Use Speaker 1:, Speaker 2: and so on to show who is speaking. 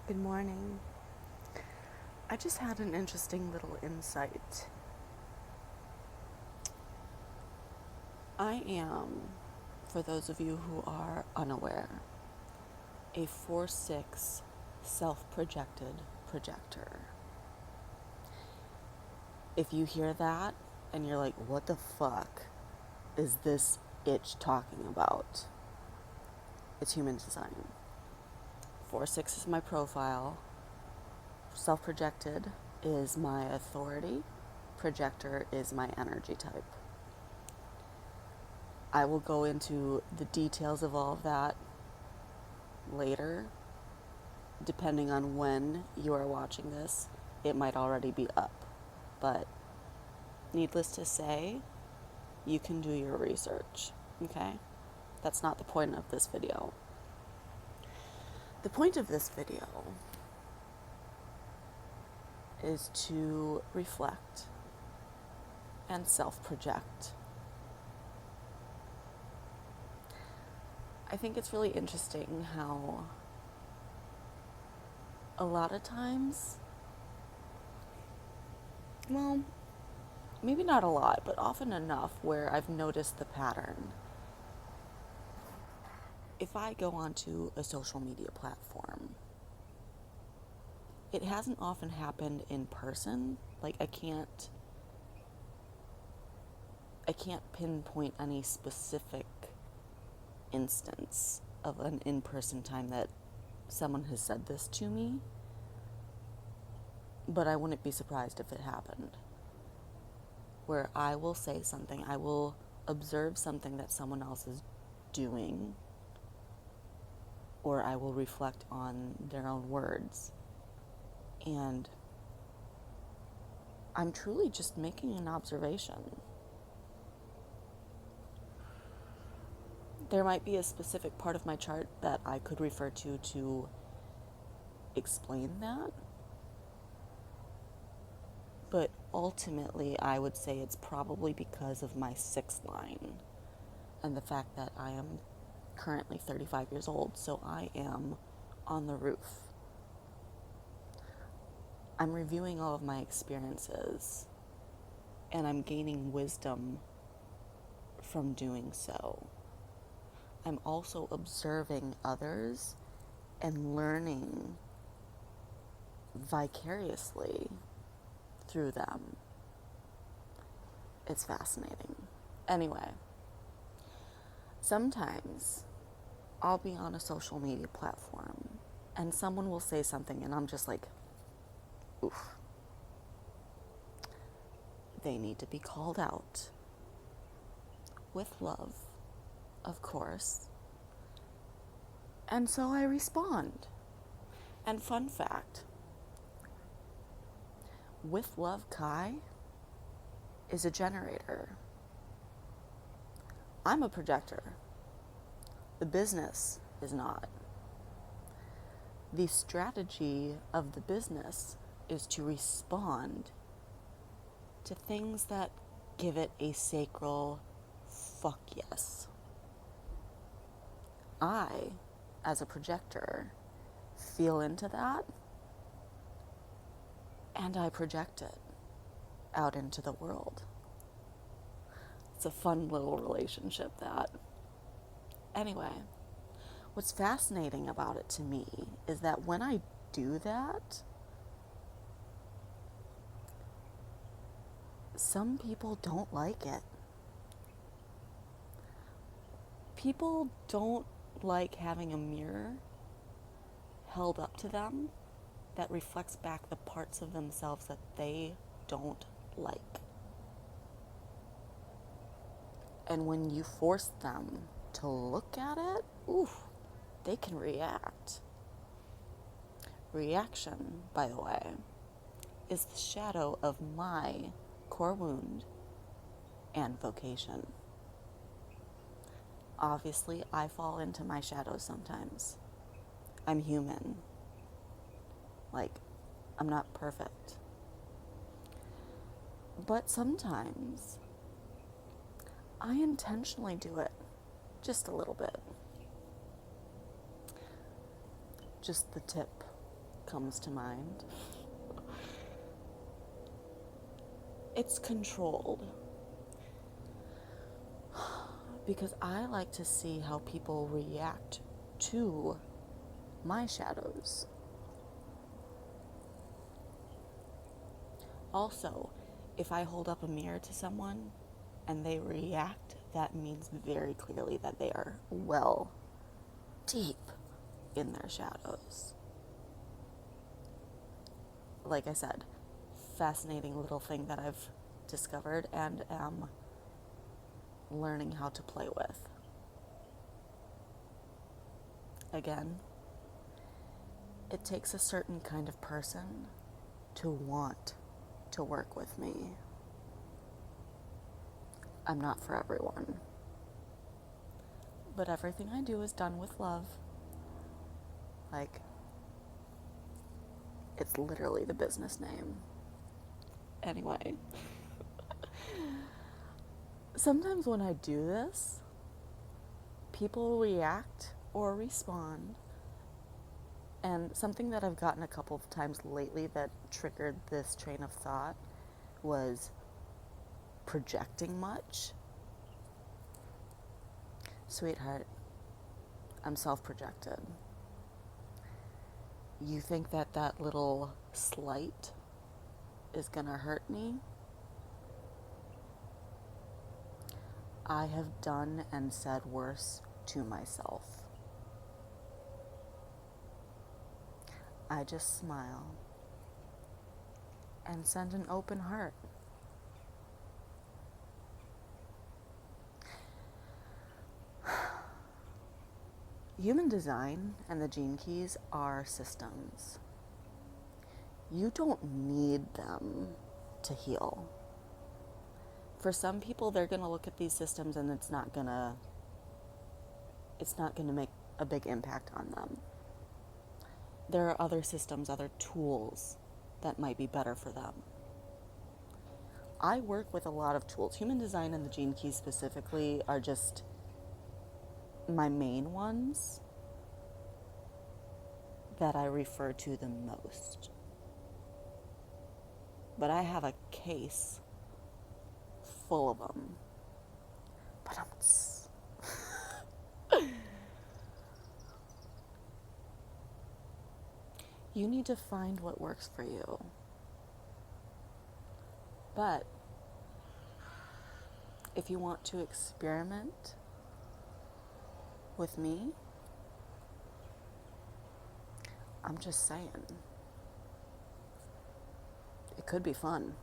Speaker 1: Good morning. I just had an interesting little insight. I am, for those of you who are unaware, a 4/6 self-projected projector. If you hear that and you're like, what the fuck is this itch talking about? It's human design. 4/6 is my profile. Self-projected is my authority. Projector is my energy type. I will go into the details of all of that later. Depending on when you are watching this, it might already be up. But needless to say, you can do your research, okay? That's not the point of this video. The point of this video is to reflect and self-project. I think it's really interesting how a lot of times, well, maybe not a lot, but often enough where I've noticed the pattern. If I go onto a social media platform, it hasn't often happened in person. Like I can't pinpoint any specific instance of an in-person time that someone has said this to me, but I wouldn't be surprised if it happened. Where I will say something, I will observe something that someone else is doing, or I will reflect on their own words, and I'm truly just making an observation. There might be a specific part of my chart that I could refer to explain that, but ultimately I would say it's probably because of my 6th line and the fact that I am currently 35 years old, so I am on the roof. I'm reviewing all of my experiences and I'm gaining wisdom from doing so. I'm also observing others and learning vicariously through them. It's fascinating. Anyway, sometimes I'll be on a social media platform and someone will say something and I'm just like, oof. They need to be called out. With love, of course. And so I respond. And fun fact, With Love Kai is a generator. I'm a projector. The business is not. The strategy of the business is to respond to things that give it a sacral fuck yes. I, as a projector, feel into that and I project it out into the world. It's a fun little relationship, that. Anyway, what's fascinating about it to me is that when I do that, some people don't like it. People don't like having a mirror held up to them that reflects back the parts of themselves that they don't like. And when you force them to look at it, oof, they can react. Reaction, by the way, is the shadow of my core wound and vocation. Obviously, I fall into my shadows sometimes. I'm human. Like, I'm not perfect. But sometimes I intentionally do it just a little bit. Just the tip comes to mind. It's controlled. Because I like to see how people react to my shadows. Also, if I hold up a mirror to someone and they react, that means very clearly that they are well deep in their shadows. Like I said, fascinating little thing that I've discovered and am learning how to play with. Again, it takes a certain kind of person to want to work with me. I'm not for everyone. But everything I do is done with love. Like, it's literally the business name. Anyway, sometimes when I do this, people react or respond. And something that I've gotten a couple of times lately that triggered this train of thought was projecting much. Sweetheart, I'm self-projected. You think that that little slight is gonna hurt me? I have done and said worse to myself. I just smile and send an open heart. Human design and the gene keys are systems. You don't need them to heal. For some people, they're going to look at these systems and it's not going to make a big impact on them. There are other systems, other tools that might be better for them. I work with a lot of tools. Human design and the gene keys specifically are just my main ones that I refer to the most. But I have a case full of them. But you need to find what works for you. But if you want to experiment with me, I'm just saying, it could be fun.